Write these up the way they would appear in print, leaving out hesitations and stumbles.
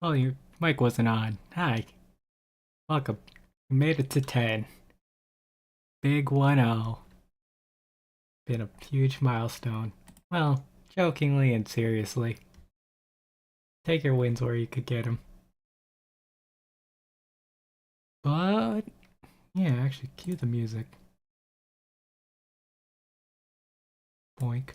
Oh, your mic wasn't on. Hi. Welcome. You made it to 10. Big 1-0. Been a huge milestone. Well, jokingly and seriously. Take your wins where you could get them. But, yeah, actually, cue the music. Boink.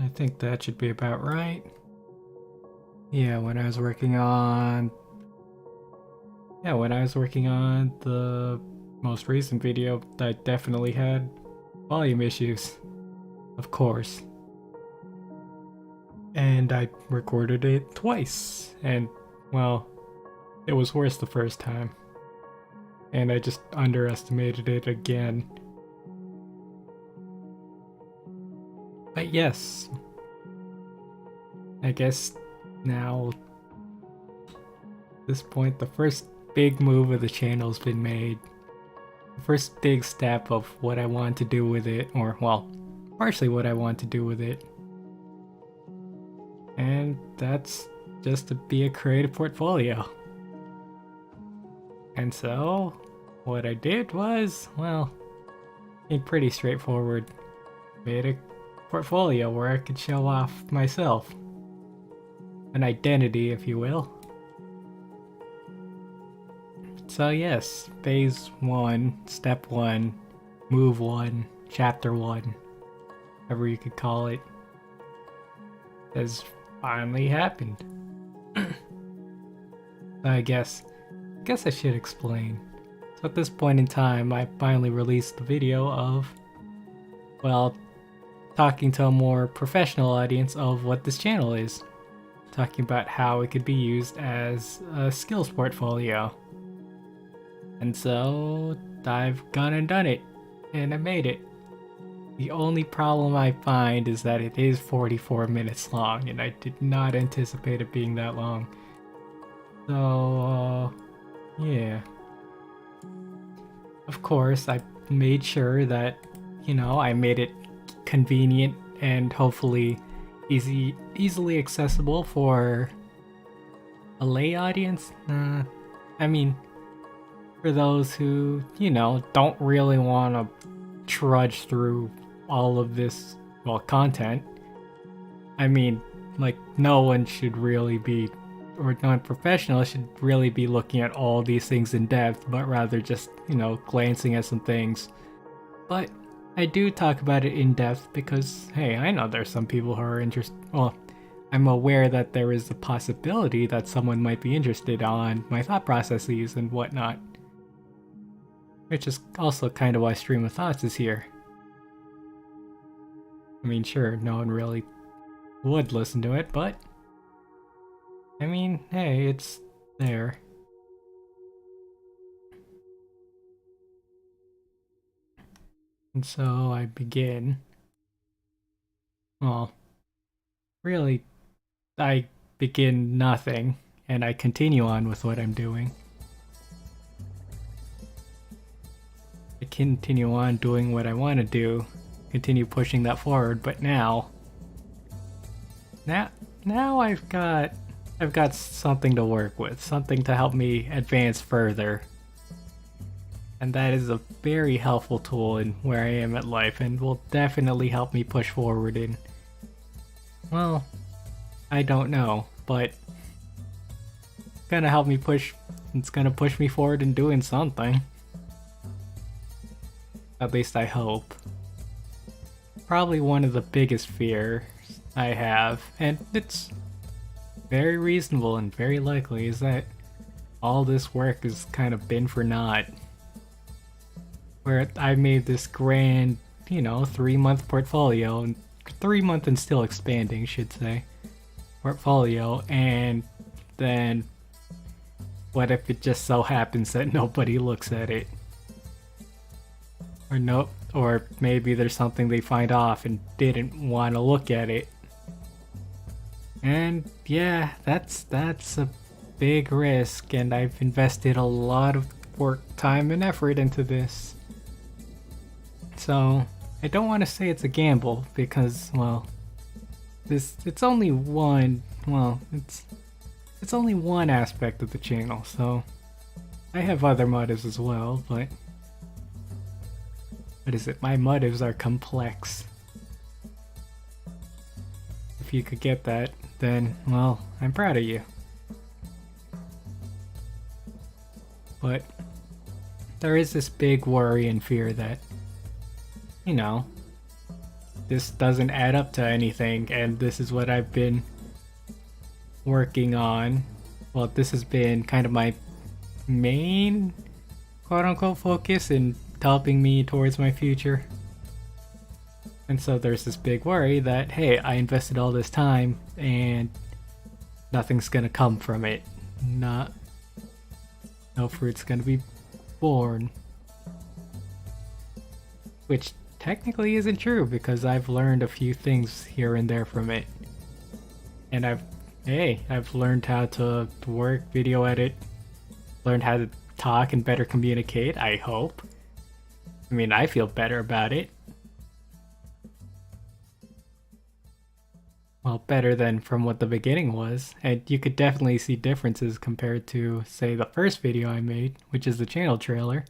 I think that should be about right. Yeah, when I was working on... Yeah, when I was working on the most recent video, I definitely had volume issues. Of course. And I recorded it twice. And, well, it was worse the first time. And I just underestimated it again. But yes, I guess now, at this point, the first big move of the channel's been made. The first big step of what I want to do with it, or, well, partially what I want to do with it. And that's just to be a creative portfolio. And so, what I did was, well, pretty straightforward. Made a portfolio where I could show off myself. An identity, if you will. So yes, phase 1, step 1, move 1, chapter 1, whatever you could call it, has finally happened. I guess I should explain. So at this point in time, I finally released the video of, well, talking to a more professional audience of what this channel is. Talking about how it could be used as a skills portfolio. And so, I've gone and done it, and I made it. The only problem I find is that it is 44 minutes long, and I did not anticipate it being that long. So, yeah. Of course, I made sure that, I made it convenient and hopefully easily accessible for a lay audience. I mean, for those who, don't really want to trudge through all of this, well, content. I mean, like, no one should really be, or non-professional should really be looking at all these things in depth, but rather just, glancing at some things. But I do talk about it in depth because, hey, I know there's some people who are interested. Well, I'm aware that there is a possibility that someone might be interested on my thought processes and whatnot. Which is also kind of why Stream of Thoughts is here. I mean, sure, no one really would listen to it, but I mean, hey, it's there. And so I begin. Well, really, I begin nothing, and I continue on with what I'm doing. I continue on doing what I want to do, continue pushing that forward, but now I've got something to work with, something to help me advance further. And that is a very helpful tool in where I am at life and will definitely help me push forward in, well, I don't know, but it's gonna help me push, it's gonna push me forward in doing something. At least I hope. Probably one of the biggest fears I have, and it's very reasonable and very likely, is that all this work has kind of been for naught. Where I made this grand, 3-month portfolio, and 3-month and still expanding, should say, portfolio, and then what if it just so happens that nobody looks at it? Or maybe there's something they find off and didn't want to look at it. And yeah, that's a big risk, and I've invested a lot of work, time, and effort into this. So I don't want to say it's a gamble because, well, it's only one. Well, it's only one aspect of the channel, so I have other motives as well. But what is it? My motives are complex. If you could get that, then, well, I'm proud of you. But there is this big worry and fear that, you know, this doesn't add up to anything, and this is what I've been working on. Well, this has been kind of my main quote-unquote focus in helping me towards my future. And so there's this big worry that, hey, I invested all this time and nothing's gonna come from it. No fruit's gonna be born. Which technically isn't true because I've learned a few things here and there from it. And I've learned how to work, video edit, learned how to talk and better communicate, I hope. I mean, I feel better about it. Well, better than from what the beginning was, and you could definitely see differences compared to, say, the first video I made, which is the channel trailer.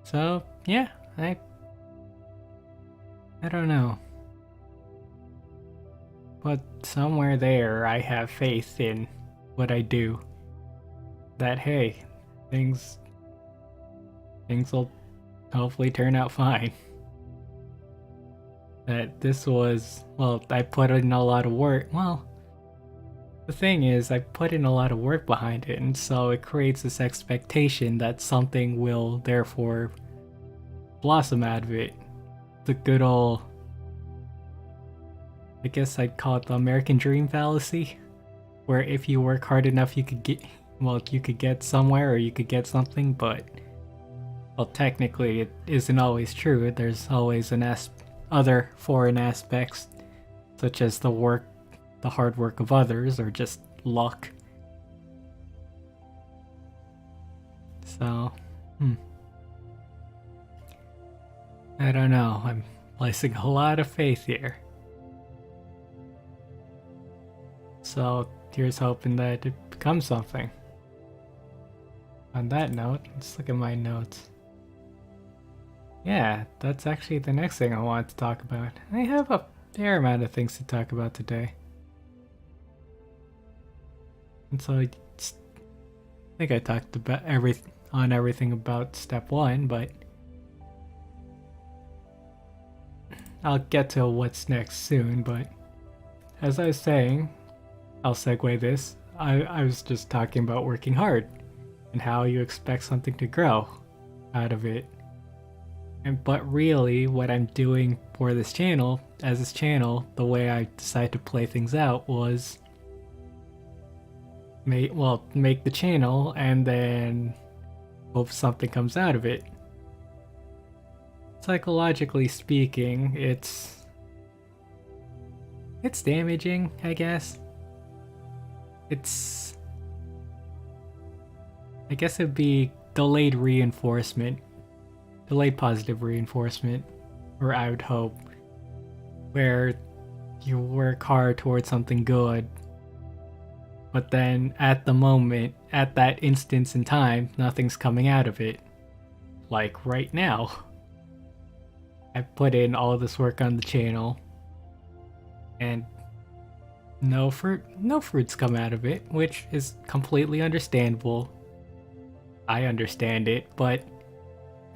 So, yeah, I don't know. But somewhere there, I have faith in what I do. That, hey, things will hopefully turn out fine. That this was, well, I put in a lot of work. Well, the thing is, I put in a lot of work behind it, and so it creates this expectation that something will therefore blossom out of it. The good old, I guess I'd call it the American dream fallacy, where if you work hard enough, you could get somewhere or you could get something, but, well, technically it isn't always true. There's always other foreign aspects, such as the hard work of others, or just luck. So, I don't know. I'm placing a lot of faith here. So, here's hoping that it becomes something. On that note, let's look at my notes. Yeah, that's actually the next thing I wanted to talk about. I have a fair amount of things to talk about today. And so I think I talked about everything about step 1, but I'll get to what's next soon. But as I was saying, I'll segue this. I was just talking about working hard and how you expect something to grow out of it. But really, what I'm doing for this channel, the way I decided to play things out was make the channel and then hope something comes out of it. Psychologically speaking, it's damaging, I guess. I guess it'd be delayed positive reinforcement, or I would hope, where you work hard towards something good, but then at that instance in time, nothing's coming out of it. Like right now. I put in all this work on the channel, and no fruits come out of it, which is completely understandable. I understand it, but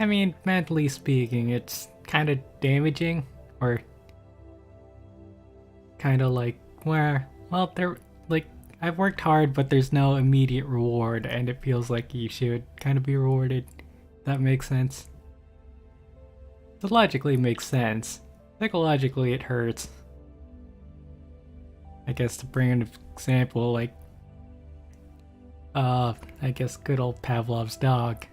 I mean, mentally speaking, it's kind of damaging, or kind of like I've worked hard, but there's no immediate reward, and it feels like you should kind of be rewarded. That makes sense. It logically makes sense. Psychologically, it hurts. I guess to bring an example, like, I guess good old Pavlov's dog.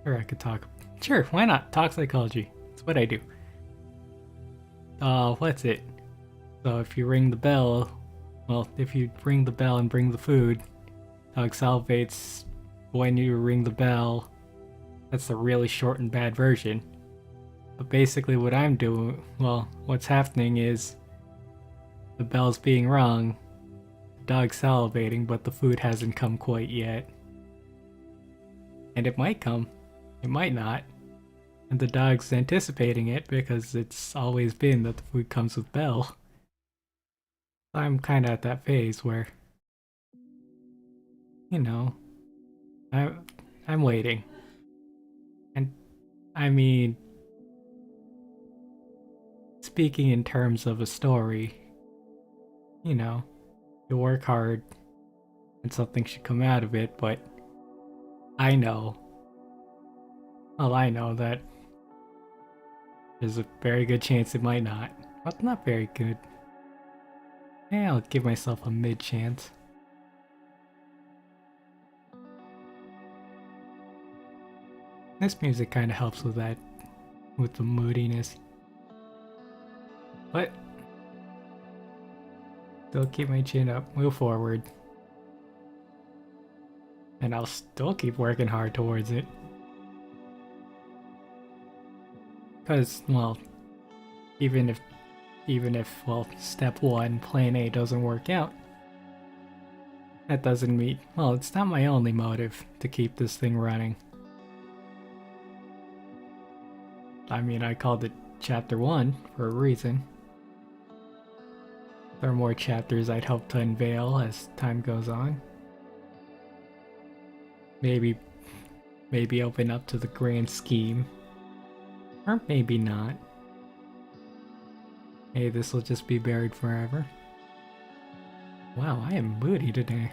Sure, I could talk. Sure, why not? Talk psychology. It's what I do. What's it? So if you ring the bell, if you ring the bell and bring the food, dog salivates when you ring the bell, That's the really short and bad version. But basically what I'm doing, well, what's happening is the bell's being rung, the dog's salivating, but the food hasn't come quite yet. And it might come, it might not. And the dog's anticipating it because it's always been that the food comes with bell. I'm kinda at that phase where, you know, I'm waiting. And I mean, speaking in terms of a story, you know, you work hard and something should come out of it, but I know, well, I know that there's a very good chance it might not. But not very good. Yeah, I'll give myself a mid chance. This music kind of helps with that, with the moodiness. But still keep my chin up, move forward. And I'll still keep working hard towards it. Because, well, even if, well, step 1, plan A doesn't work out, that doesn't mean, well, it's not my only motive to keep this thing running. I mean, I called it Chapter 1 for a reason. There are more chapters I'd hope to unveil as time goes on. Maybe open up to the grand scheme. Or maybe not. Hey, this will just be buried forever. Wow, I am moody today.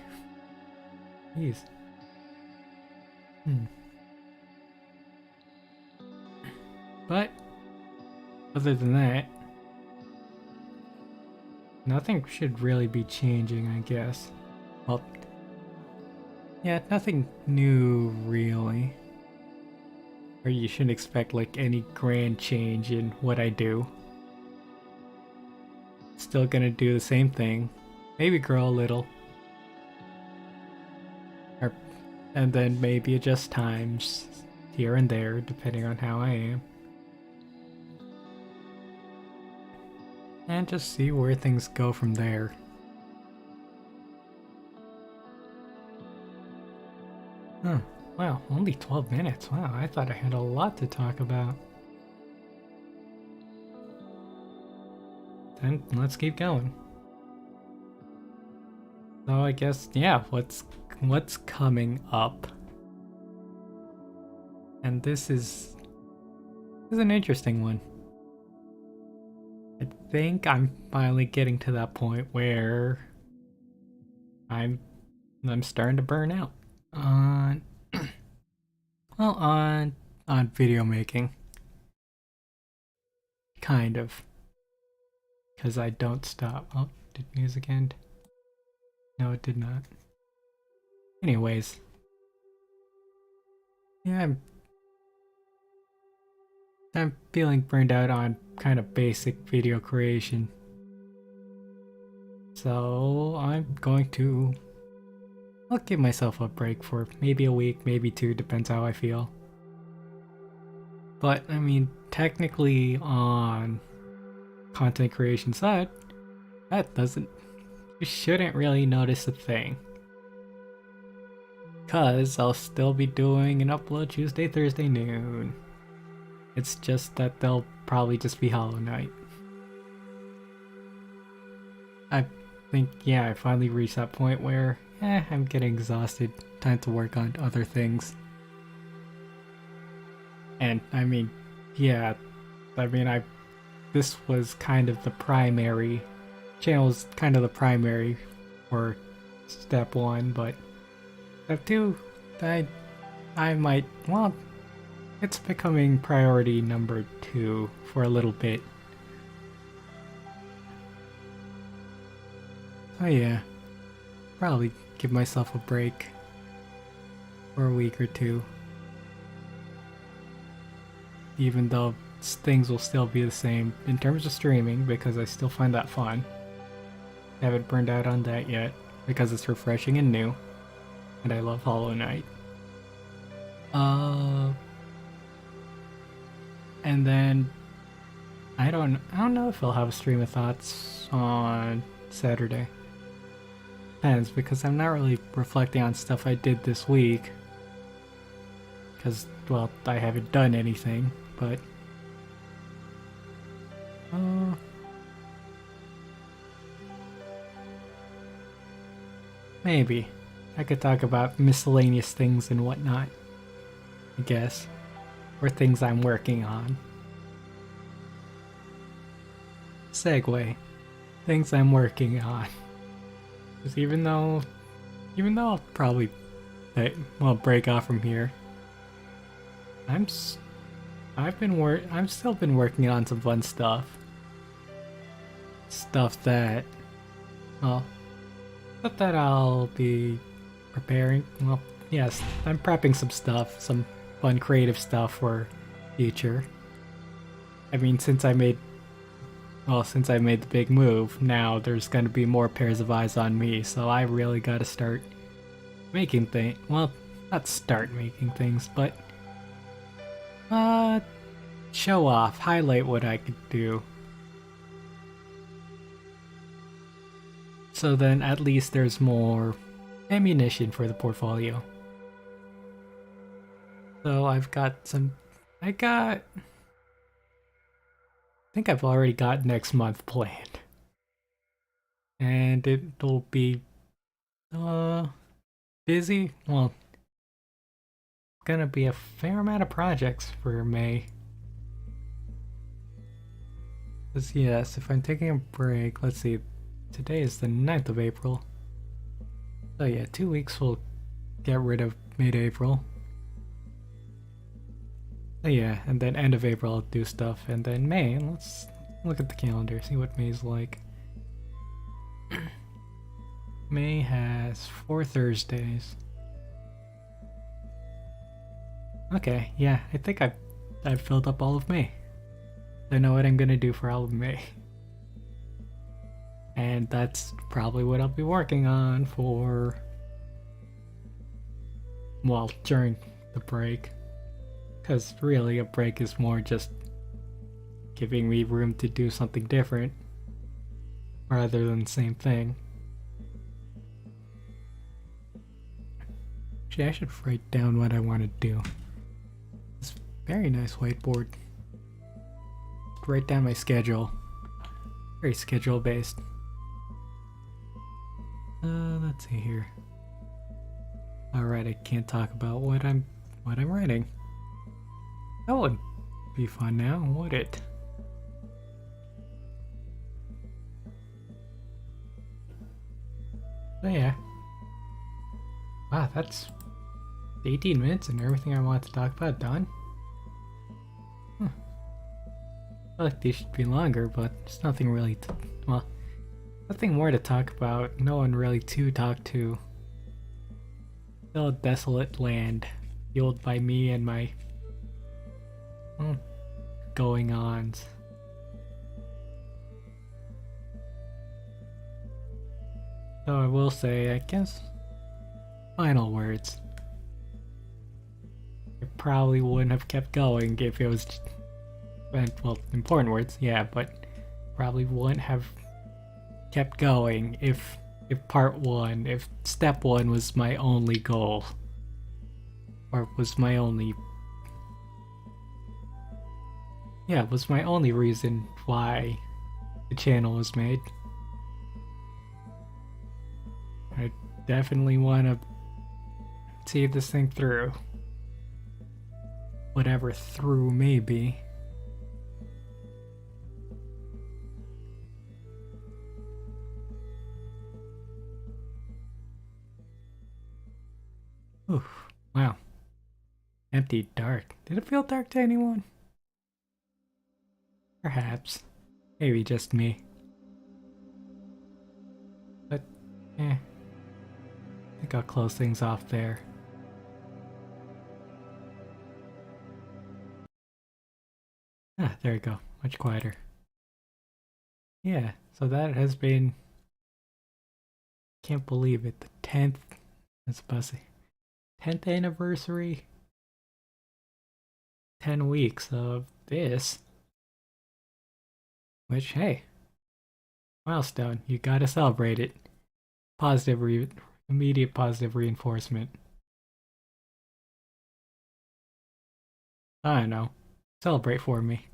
Jeez. But, other than that, nothing should really be changing, I guess. Well, yeah, nothing new, really. Or you shouldn't expect, like, any grand change in what I do. Still gonna do the same thing. Maybe grow a little. And then maybe adjust times here and there, depending on how I am. And just see where things go from there. Huh. Wow, only 12 minutes. Wow, I thought I had a lot to talk about. Then let's keep going. So I guess, yeah, what's coming up? And this is an interesting one. I think I'm finally getting to that point where I'm starting to burn out on well, on video making. Kind of. Because I don't stop. Oh, did music end? No, it did not. Anyways. Yeah, I'm feeling burned out on kind of basic video creation. So I'll give myself a break for maybe a week, maybe 2, depends how I feel. But I mean, technically on content creation side, you shouldn't really notice a thing. Cause I'll still be doing an upload Tuesday, Thursday noon. It's just that they'll probably just be Hollow Knight. I think, yeah, I finally reached that point where, I'm getting exhausted. Time to work on other things. And I mean, yeah, this was kind of the primary, channel's kind of the primary for step 1, but step 2, I might, well, it's becoming priority number 2 for a little bit. Oh yeah, probably give myself a break for a week or 2. Even though things will still be the same in terms of streaming, because I still find that fun. Haven't burned out on that yet, because it's refreshing and new, and I love Hollow Knight. And then I don't know if I'll have a stream of thoughts on Saturday. Depends, because I'm not really reflecting on stuff I did this week. Because, well, I haven't done anything, but uh, maybe I could talk about miscellaneous things and whatnot, I guess, or things I'm working on. Segue, things I'm working on. Because even though I'll probably, well, break off from here, I'm still been working on some fun stuff. Stuff that, well, stuff that I'll be preparing. Well, yes, I'm prepping some stuff, some fun creative stuff for future. I mean, since I made the big move, now there's gonna be more pairs of eyes on me, so I really gotta start making things. Well, not start making things, but show off, highlight what I could do. So then at least there's more ammunition for the portfolio. So I think I've already got next month planned. And it'll be busy. Well, gonna be a fair amount of projects for May. Because yes, if I'm taking a break, let's see, today is the 9th of April. So yeah, 2 weeks will get rid of mid-April. So yeah, and then end of April I'll do stuff, and then May, let's look at the calendar, see what May's like. May has 4 Thursdays. Okay, yeah, I think I've filled up all of May. I know what I'm gonna do for all of May. And that's probably what I'll be working on for, well, during the break. Because really, a break is more just giving me room to do something different rather than the same thing. Actually, I should write down what I want to do. It's a very nice whiteboard. Write down my schedule. Very schedule based. Let's see here. Alright, I can't talk about what I'm writing. That would be fun now, would it? So yeah. Wow, that's 18 minutes and everything I want to talk about done. I feel like these should be longer, but there's nothing really well, nothing more to talk about. No one really to talk to. Still a desolate land, fueled by me and my going-ons. So I will say, I guess, final words. I probably wouldn't have kept going if it was, well, important words, yeah, but probably wouldn't have kept going if step one was my only goal. Or was my only reason why the channel was made. I definitely want to see this thing through. Whatever through may be. Oof, wow. Empty, dark. Did it feel dark to anyone? Perhaps. Maybe just me. But, I think I'll close things off there. Ah, there we go. Much quieter. Yeah, so that has been... Can't believe it. The 10th... I was supposed to say... 10th anniversary? 10 weeks of this. Which, hey, milestone. You gotta celebrate it. Immediate positive reinforcement. I don't know. Celebrate for me.